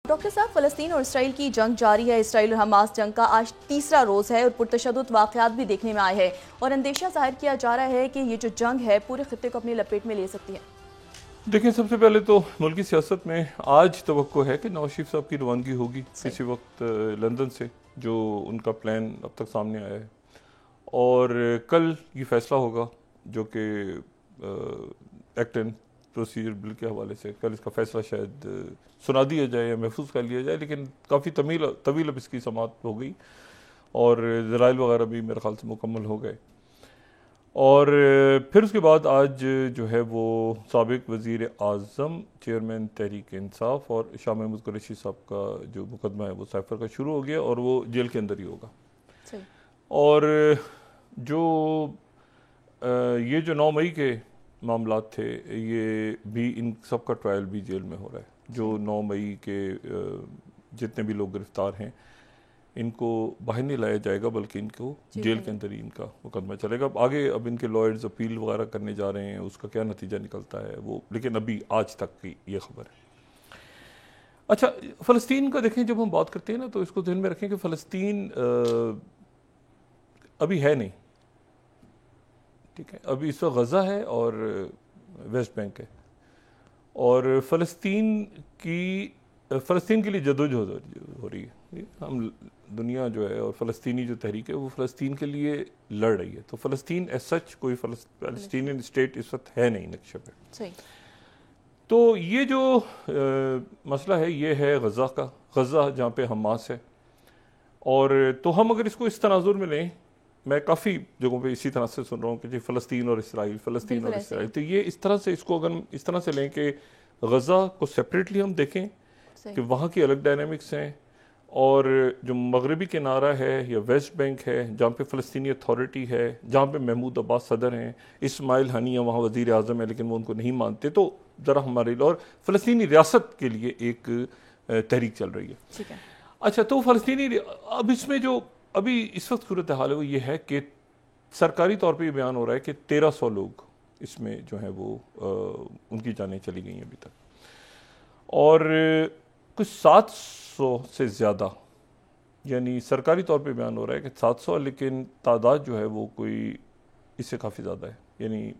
Doctor साहब, फ़लस्तीन और Israel की जंग जारी है। इसराइल और हमास जंग का आज तीसरा रोज़ है और पुरतशद्दुद वाक़यात भी देखने में आए हैं और अंदेशा ज़ाहिर किया जा रहा है कि ये जो जंग है पूरे खित्ते को अपनी लपेट में ले सकती है। देखिए, सबसे पहले तो मुल्की सियासत में आज तवक्को है कि नवाज शरीफ साहब की रवानगी होगी किसी वक्त लंदन से, जो उनका प्लान अब तक सामने आया है। और कल ये फैसला होगा जो कि एक्ट एंड प्रोसीजर बिल के हवाले से कल इसका फैसला शायद सुना दिया जाए या महफूज कर लिया जाए, लेकिन काफ़ी तवील अब इसकी समात हो गई और ज़राइल वगैरह भी मेरे ख्याल से मुकम्मल हो गए। और फिर उसके बाद आज जो है वो साबिक वज़ीर आज़म, चेयरमैन तहरीक इंसाफ और शाह महमूद कुरैशी साहब का जो मुकदमा है वो साइफर का शुरू हो गया और वो जेल के अंदर ही होगा। और जो ये जो 9 मई के मामलात थे, ये भी इन सब का ट्रायल भी जेल में हो रहा है। जो 9 मई के जितने भी लोग गिरफ्तार हैं इनको बाहर नहीं लाया जाएगा, बल्कि इनको जेल के अंदर ही इनका मुकदमा चलेगा। आगे अब इनके लॉयर्स अपील वगैरह करने जा रहे हैं, उसका क्या नतीजा निकलता है वो, लेकिन अभी आज तक की ये खबर है। अच्छा, फ़लस्तीन का देखें, जब हम बात करते हैं ना तो इसको ध्यान में रखें कि फ़लस्तीन अभी है नहीं, ठीक है। अभी इस वक्त गज़ा है और वेस्ट बैंक है और फ़लस्तीन के लिए जदोजहद हो रही है। हम दुनिया जो है और फ़लस्तीनी जो तहरीक है वो फ़लस्तीन के लिए लड़ रही है। तो फ़लस्तीन एज सच कोई फ़लस्तीनियन स्टेट इस वक्त है नहीं नक्शे पे। सही। तो ये जो मसला है ये है गज़ा का, गज़ा जहाँ पे हमास है। और तो हम अगर इसको इस तनाजुर में लें, मैं काफ़ी जगहों पे इसी तरह से सुन रहा हूँ कि जी फ़लस्तीन और इसराइल, फ़लस्तीन और इसराइल, तो ये इस तरह से इसको अगर हम इस तरह से लें कि गज़ा को सेपरेटली हम देखें कि वहाँ की अलग डायनामिक्स हैं, और जो मगरबी किनारा है या वेस्ट बैंक है जहाँ पे फ़लस्तीनी अथॉरिटी है, जहाँ पे महमूद अब्बास सदर हैं, इस्माइल हनिया वहाँ वज़ीर आज़म है लेकिन वो उनको नहीं मानते, तो ज़रा हमारे लिए और फ़लस्तीनी रियासत के लिए एक तहरीक चल रही है। अच्छा, तो फ़लस्तीनी अब इसमें जो अभी इस वक्त सूरत हाल है वो ये है कि सरकारी तौर पे ये बयान हो रहा है कि 1300 लोग इसमें जो है वो उनकी जानें चली गई हैं अभी तक, और कुछ 700 से ज़्यादा, यानी सरकारी तौर पे बयान हो रहा है कि 700, लेकिन तादाद जो है वो कोई इससे काफ़ी ज़्यादा है, यानी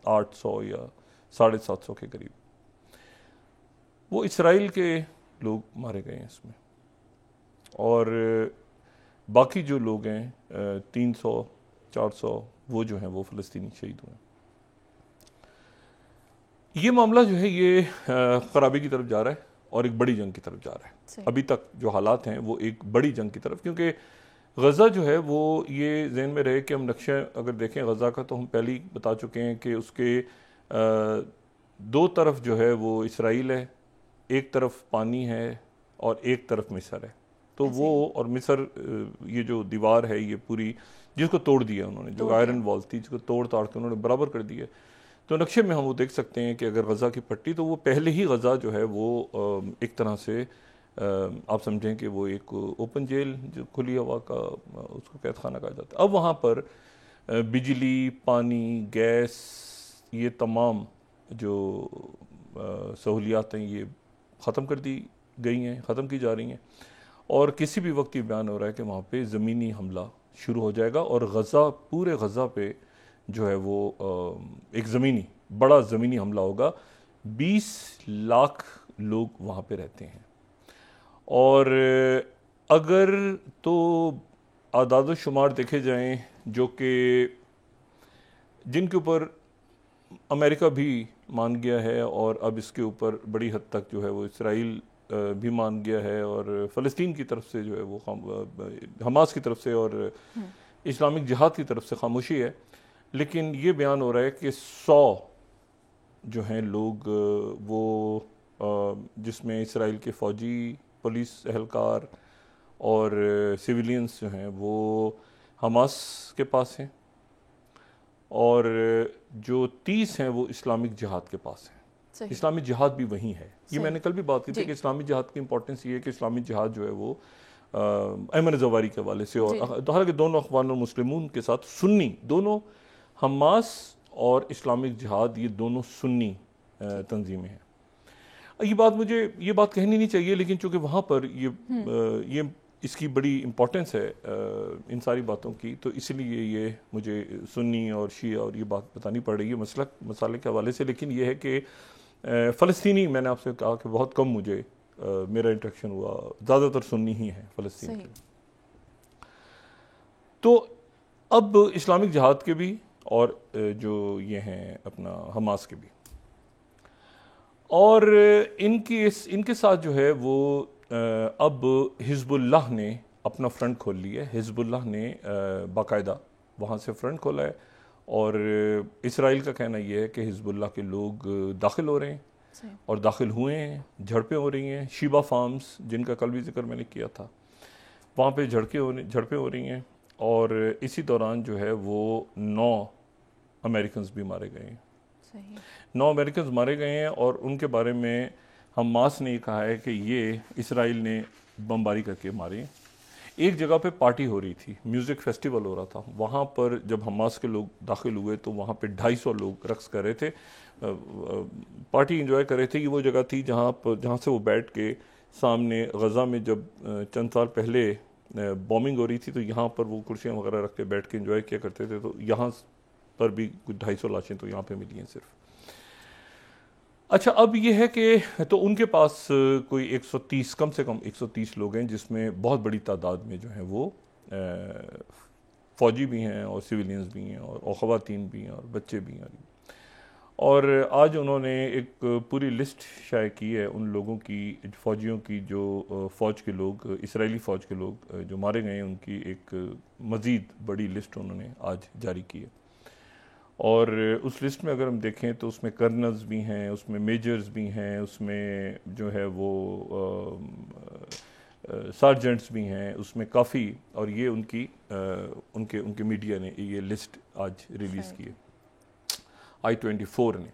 800 या 750 के करीब वो इसराइल के लोग मारे गए हैं इसमें। और बाकी जो लोग हैं 300-400 वो जो हैं वो फ़लस्तीनी शहीद हुए। ये मामला जो है ये खराबी की तरफ जा रहा है और एक बड़ी जंग की तरफ जा रहा है। अभी तक जो हालात हैं वो एक बड़ी जंग की तरफ, क्योंकि गज़ा जो है वो ये ज़हन में रहे कि हम नक्शा अगर देखें गज़ा का तो हम पहले ही बता चुके हैं कि उसके 2 तरफ जो है वो इसराइल है, एक तरफ पानी है और एक तरफ मिस्र है। तो वो और मिस्र ये जो दीवार है ये पूरी जिसको तोड़ दिया उन्होंने, जो आयरन वॉल थी जिसको तोड़ के उन्होंने बराबर कर दिया। तो नक्शे में हम वो देख सकते हैं कि अगर गज़ा की पट्टी, तो वो पहले ही गज़ा जो है वो एक तरह से आप समझें कि वो एक ओपन जेल, जो खुली हवा का, उसको कैद खाना कहा जाता है। अब वहाँ पर बिजली, पानी, गैस, ये तमाम जो सहूलियात हैं ये ख़त्म कर दी गई हैं, ख़त्म की जा रही हैं, और किसी भी वक्त ये बयान हो रहा है कि वहाँ पे ज़मीनी हमला शुरू हो जाएगा और गज़ा, पूरे गज़ा पे जो है वो एक बड़ा ज़मीनी हमला होगा। 20 लाख लोग वहाँ पे रहते हैं, और अगर तो आदाद शुमार देखे जाएं जो कि जिनके ऊपर अमेरिका भी मान गया है, और अब इसके ऊपर बड़ी हद तक जो है वो इसराइल भी मान गया है, और फ़लस्तीन की तरफ से जो है वो हमास की तरफ से और इस्लामिक जिहाद की तरफ से खामोशी है। लेकिन ये बयान हो रहा है कि 100 जो हैं लोग वो जिसमें इसराइल के फ़ौजी, पुलिस एहलकार और सिविलियंस जो हैं वो हमास के पास हैं, और जो 30 हैं वो इस्लामिक जिहाद के पास हैं। इस्लामी जिहाद भी वही है। ये मैंने कल भी बात की थी कि इस्लामी जिहाद की इंपॉर्टेंस ये है कि इस्लामी जिहाद जो है वो अयमन ज़वारी के हवाले से, और हालांकि दोनों अख़वान मुस्लिमून के साथ सुन्नी, दोनों हमास और इस्लामिक जिहाद ये दोनों सुन्नी तंजीमें हैं। ये बात कहनी नहीं चाहिए, लेकिन चूंकि वहाँ पर ये इसकी बड़ी इम्पोर्टेंस है इन सारी बातों की, तो इसलिए ये मुझे सुन्नी और शिया और ये बात बतानी पड़ रही है मसाले के हवाले से। लेकिन ये है कि फ़लस्तीनी, मैंने आपसे कहा कि बहुत कम मुझे मेरा इंटरेक्शन हुआ, ज़्यादातर सुन्नी ही है फ़लस्तीन के। तो अब इस्लामिक जिहाद के भी और जो ये हैं अपना हमास के भी, और इनके साथ जो है वो अब हिज़्बुल्लाह ने अपना फ्रंट खोल लिया है। हिज़्बुल्लाह ने बाकायदा वहाँ से फ्रंट खोला है, और इसराइल का कहना यह है कि हिज़्बुल्लाह के लोग दाखिल हो रहे हैं और दाखिल हुए हैं, झड़पें हो रही हैं। शीबा फार्म्स, जिनका कल भी जिक्र मैंने किया था, वहाँ पे झड़पें हो रही हैं, और इसी दौरान जो है वो 9 अमेरिकन्स भी मारे गए हैं। 9 अमेरिकन्स मारे गए हैं, और उनके बारे में हमास ने कहा है कि ये इसराइल ने बमबारी करके मारे। एक जगह पे पार्टी हो रही थी, म्यूज़िक फेस्टिवल हो रहा था, वहाँ पर जब हमास के लोग दाखिल हुए तो वहाँ पे 250 लोग रक्स कर रहे थे, पार्टी एंजॉय कर रहे थे। ये वो जगह थी जहाँ से वो बैठ के सामने गज़ा में जब चंद साल पहले बॉम्बिंग हो रही थी, तो यहाँ पर वो कुर्सियाँ वगैरह रख के बैठ के एंजॉय किया करते थे। तो यहाँ पर भी कुछ 250 लाशें तो यहाँ पे मिली हैं सिर्फ। अच्छा, अब ये है कि तो उनके पास कोई 130, कम से कम 130 लोग हैं, जिसमें बहुत बड़ी तादाद में जो है वो फ़ौजी भी हैं और सिविलियंस भी हैं और ख़वातीन भी हैं और बच्चे भी हैं। और आज उन्होंने एक पूरी लिस्ट शाये की है उन लोगों की, फ़ौजियों की, जो फ़ौज के लोग, इसराइली फ़ौज के लोग जो मारे गए हैं, उनकी एक मज़ीद बड़ी लिस्ट उन्होंने आज जारी की है। और उस लिस्ट में अगर हम देखें तो उसमें कर्नल्स भी हैं, उसमें मेजर्स भी हैं, उसमें जो है वो सार्जेंट्स भी हैं, उसमें काफ़ी, और ये उनके मीडिया ने ये लिस्ट आज रिलीज़ की है, I-24 ने।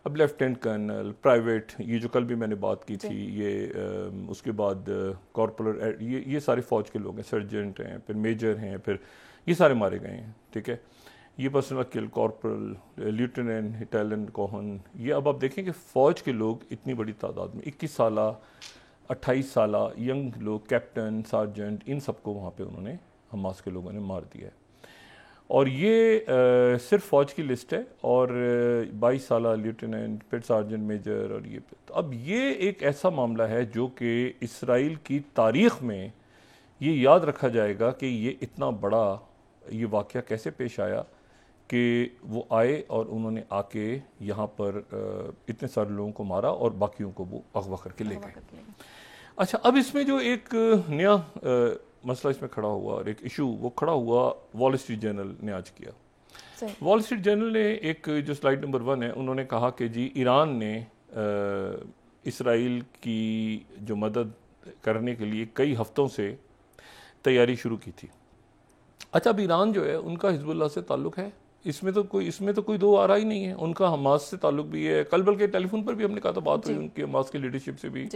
अब लेफ्टिनेंट कर्नल, प्राइवेट, ये जो कल भी मैंने बात की थी, ये उसके बाद कॉर्पोरल, ये सारे फ़ौज के लोग हैं, सर्जेंट हैं, फिर मेजर हैं, फिर ये सारे मारे गए हैं। ठीक है, ये पर्सनल किल, कॉर्पोरल, लेफ्टिनेंट, इटालियन कोहन, ये अब आप देखें कि फ़ौज के लोग इतनी बड़ी तादाद में, 21 साल 28 साल यंग लोग, कैप्टन, सार्जेंट, इन सबको वहाँ पे उन्होंने, हमास के लोगों ने मार दिया है। और ये सिर्फ फ़ौज की लिस्ट है, और 22 साल लेफ्टिनेंट, फिर सार्जेंट, मेजर, और ये तो अब ये एक ऐसा मामला है जो कि इसराइल की तारीख़ में ये याद रखा जाएगा कि ये इतना बड़ा ये वाक़या कैसे पेश आया कि वो आए और उन्होंने आके यहाँ पर इतने सारे लोगों को मारा और बाकियों को वो अगवा करके ले गए। अच्छा, अब इसमें जो एक नया मसला इसमें खड़ा हुआ, और एक इशू वो खड़ा हुआ, वॉल स्ट्रीट जर्नल ने आज किया। वॉल स्ट्रीट जर्नल ने एक, जो स्लाइड नंबर 1 है, उन्होंने कहा कि जी ईरान ने इसराइल की जो मदद करने के लिए कई हफ्तों से तैयारी शुरू की थी। अच्छा, अब ईरान जो है उनका हिज़्बुल्लाह से ताल्लुक़ है, इसमें तो कोई दो आ रहा ही नहीं है। उनका हमास से ताल्लुक़ भी है। कल बल्कि टेलीफोन पर भी हमने कहा था, बात हुई उनकी हमास की लीडरशिप से भी,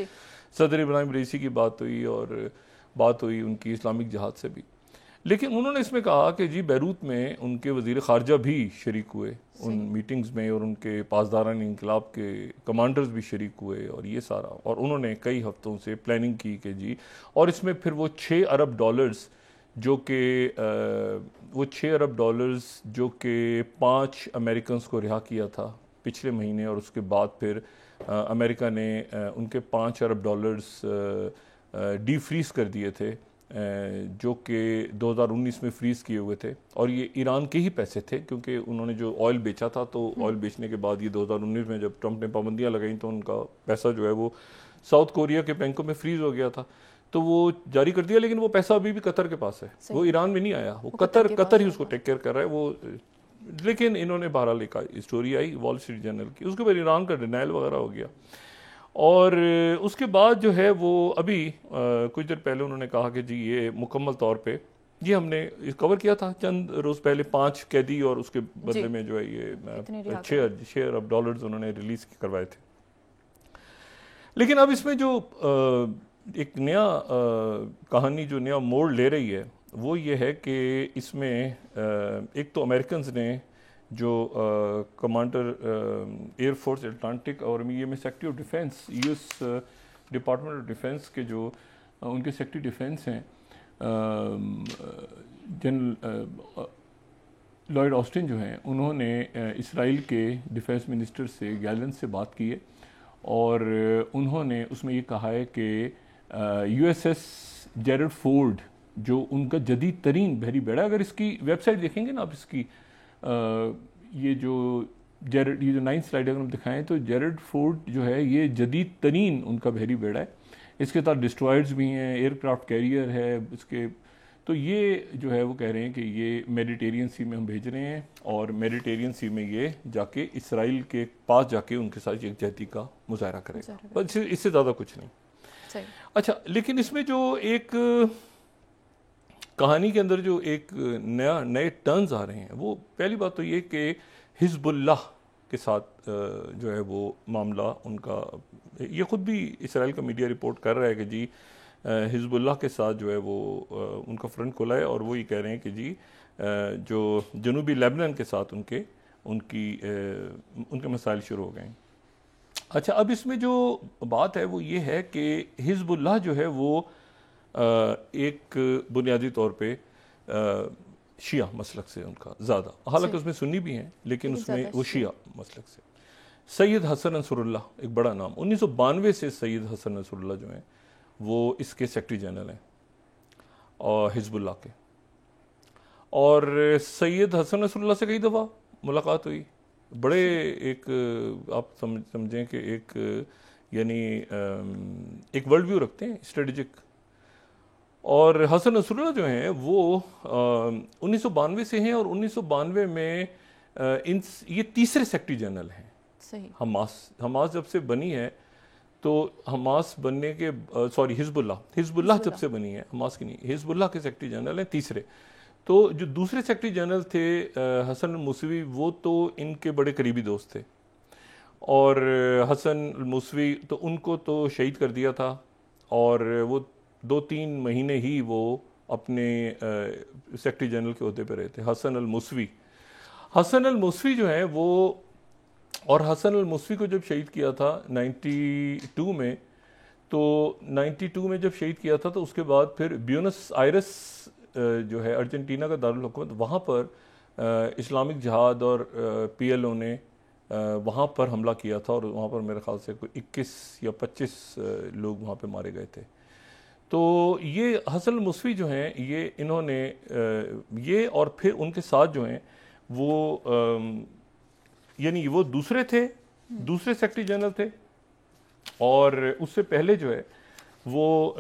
सदर इब्राहिम रईसी की बात हुई, और बात हुई उनकी इस्लामिक जिहाद से भी। लेकिन उन्होंने इसमें कहा कि जी बैरूत में उनके वज़ीर ख़ारजा भी शरीक हुए उन मीटिंग्स में, और उनके पासदारान इंक़लाब के कमांडर्स भी शरीक हुए, और ये सारा, और उन्होंने कई हफ्तों से प्लानिंग की कि जी, और इसमें फिर वो $6 अरब जो कि वो $6 अरब जो कि 5 अमेरिकन्स को रिहा किया था पिछले महीने, और उसके बाद फिर अमेरिका ने उनके $5 अरब डीफ्रीज़ कर दिए थे, जो कि 2019 में फ्रीज़ किए हुए थे, और ये ईरान के ही पैसे थे, क्योंकि उन्होंने जो ऑयल बेचा था, तो ऑयल बेचने के बाद ये 2019 में जब ट्रंप ने पाबंदियाँ लगाई, तो उनका पैसा जो है वो साउथ कोरिया के बैंकों में फ्रीज़ हो गया था, तो वो जारी कर दिया। लेकिन वो पैसा अभी भी कतर के पास है, वो ईरान में नहीं आया, वो कतर ही उसको टेक केयर कर रहा है वो। लेकिन इन्होंने बहरहाल एक story eye wall street journal की, उसके बाद ईरान का डिनाइल वगैरह हो गया, और उसके बाद जो है वो अभी कुछ देर पहले उन्होंने कहा कि जी ये मुकम्मल तौर पे, ये हमने कवर किया था चंद रोज़ पहले, 5 कैदी, और उसके बदले में जो है ये $6 अरब उन्होंने रिलीज़ करवाए थे। लेकिन अब इसमें जो एक नया कहानी जो नया मोड़ ले रही है, वो ये है कि इसमें एक तो अमेरिकन्स ने जो कमांडर एयरफोर्स अटलांटिक और ये में secretary of defence US department of defence के जो उनके सेक्रेटरी डिफेंस हैं जनरल लॉयड ऑस्टिन जो हैं, उन्होंने इसराइल के डिफेंस मिनिस्टर से गैलेंट से बात की है और उन्होंने उसमें ये कहा है कि यूएसएस जेरड फोर्ड जो उनका जदीद तरीन बहरी बेड़ा, अगर इसकी वेबसाइट देखेंगे ना आप इसकी ये जो जेरड, ये जो 9th स्लाइड अगर हम दिखाएं तो जेरड फोर्ड जो है ये जदीद तरीन उनका बहरी बेड़ा है। इसके साथ डिस्ट्रॉयर्स भी हैं, एयरक्राफ्ट कैरियर है इसके। तो ये जो है वो कह रहे हैं कि ये मेडिटेरियन सी में हम भेज रहे हैं और मेडिटेरियन सी में ये जाके इसराइल के पास जाके उनके साथ यकजहती का मुजाहरा करेगा, बस इससे ज़्यादा कुछ नहीं। अच्छा, लेकिन इसमें जो एक कहानी के अंदर जो एक नए टर्न्स आ रहे हैं, वो पहली बात तो ये कि हिजबुल्लाह के साथ जो है वो मामला उनका, ये ख़ुद भी इसराइल का मीडिया रिपोर्ट कर रहा है कि जी हिजबुल्लाह के साथ जो है वो उनका फ्रंट खुला है और वो ये कह रहे हैं कि जी जो जनूबी लेबनान के साथ उनके मसाइल शुरू हो गए हैं। अच्छा, अब इसमें जो बात है वो ये है कि हिजबुल्लाह जो है वो एक बुनियादी तौर पे शिया मसलक से उनका ज़्यादा, हालांकि उसमें सुन्नी भी हैं लेकिन उसमें वो शिया मसलक से। सैयद हसन नसरुल्लाह एक बड़ा नाम, 1992 से सैयद हसन नसरुल्लाह जो हैं वो इसके सेक्रेटरी जनरल हैं और हिजबुल्लाह के। और सैयद हसन नसरुल्लाह से कई दफ़ा मुलाकात हुई, बड़े एक आप समझें कि एक यानी एक वर्ल्ड व्यू रखते हैं स्ट्रेटेजिक। और हसन नसरुल्लाह जो हैं वो 1992 से हैं और 1992 में ये तीसरे सेक्रेटरी जनरल हैं। सही। हमास जब से बनी है तो हमास बनने के हिजबुल्लाह जब से बनी है, हमास की नहीं, हिजबुल्लाह के सेक्रेटरी जनरल हैं तीसरे। तो जो दूसरे सेक्रेटरी जनरल थे हसन मूसवी, वो तो इनके बड़े करीबी दोस्त थे और हसन मूसवी तो उनको तो शहीद कर दिया था और वो 2-3 महीने ही वो अपने सेक्रेटरी जनरल के ओहदे पर रहे थे। हसन अल मूसवी जो है वो, और हसन अल मूसवी को जब शहीद किया था 92 में, तो 92 में जब शहीद किया था तो उसके बाद फिर ब्यूनस आयरस जो है अर्जेंटीना का दारुल हुकूमत, वहाँ पर इस्लामिक जिहाद और PLO ने वहाँ पर हमला किया था और वहाँ पर मेरे ख्याल से कोई 21 या 25 लोग वहाँ पे मारे गए थे। तो ये हसन मूसवी जो हैं ये इन्होंने ये और फिर उनके साथ जो हैं वो यानी वो दूसरे सेक्रेटरी जनरल थे और उससे पहले जो है वो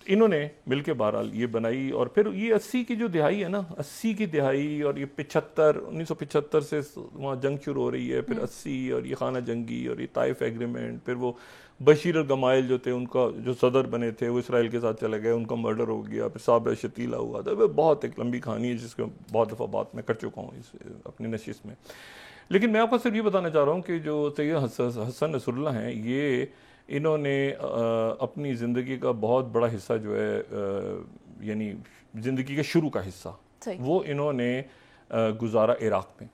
इन्होंने मिलके बहरहाल ये बनाई। और फिर ये 80 की जो दिहाई है ना, 80 की दिहाई और ये 1975 से वहाँ जंग शुरू हो रही है, फिर 80 और ये खाना जंगी और ये ताइफ एग्रीमेंट, फिर वो बशीर अल-गमाइल जो थे उनका जो सदर बने थे वो इसराइल के साथ चले गए, उनका मर्डर हो गया, फिर साबरा शतीला हुआ था। बहुत एक लंबी कहानी है जिसको बहुत दफ़ा बात मैं कर चुका हूँ अपनी नशिस्त में। लेकिन मैं आपको सिर्फ ये बताना चाह रहा हूँ कि जो सैयद हसन नसरुल्लाह हैं ये इन्होंने अपनी ज़िंदगी का बहुत बड़ा हिस्सा जो है यानी ज़िंदगी के शुरू का हिस्सा वो इन्होंने गुजारा इराक़ में,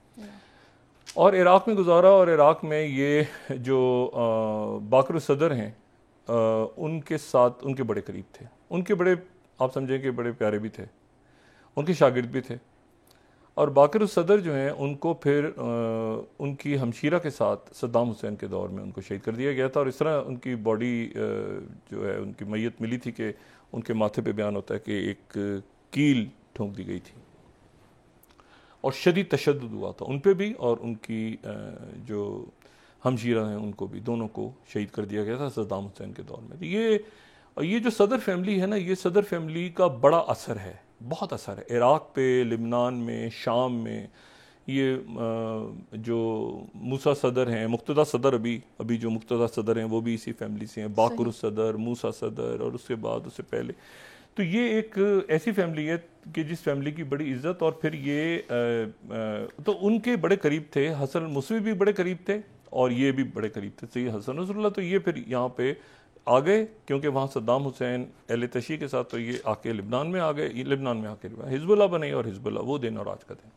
और इराक़ में गुजारा। और इराक़ में ये जो बाकर सदर हैं उनके साथ उनके बड़े करीब थे, उनके बड़े आप समझें कि बड़े प्यारे भी थे, उनके शागिर्द भी थे। और बाकर सदर जो हैं उनको फिर उनकी हमशीरा के साथ सद्दाम हुसैन के दौर में उनको शहीद कर दिया गया था। और इस तरह उनकी बॉडी जो है उनकी मैयत मिली थी कि उनके माथे पे बयान होता है कि एक कील ठोंक दी गई थी और शदीद तशद्दुद हुआ था उन पे भी और उनकी जो हमशीरा हैं उनको भी, दोनों को शहीद कर दिया गया था सद्दाम हुसैन के दौर में। तो ये जो सदर फैमिली है ना, ये सदर फैमिली का बड़ा असर है, बहुत असर है इराक़ पे, लिबनान में, शाम में। ये जो मूसा सदर हैं, मुक्तदा सदर अभी जो मुक्तदा सदर हैं वो भी इसी फैमिली से हैं, बाकर सदर, मूसा सदर और उसके बाद उससे पहले। तो ये एक ऐसी फैमिली है कि जिस फैमिली की बड़ी इज़्ज़त। और फिर ये तो उनके बड़े करीब थे, हसन मूसवी भी बड़े करीब थे और ये भी बड़े करीब थे सैयद हसन नसरुल्लाह। तो ये फिर यहाँ पे आ गए क्योंकि वहाँ सद्दाम हुसैन अहले तशी के साथ, तो ये आके लिबनान में आ गए, ये लिबनान में आके हिजबुल्लाह बने और हिजबुल्लाह वो दिन और आज का दिन।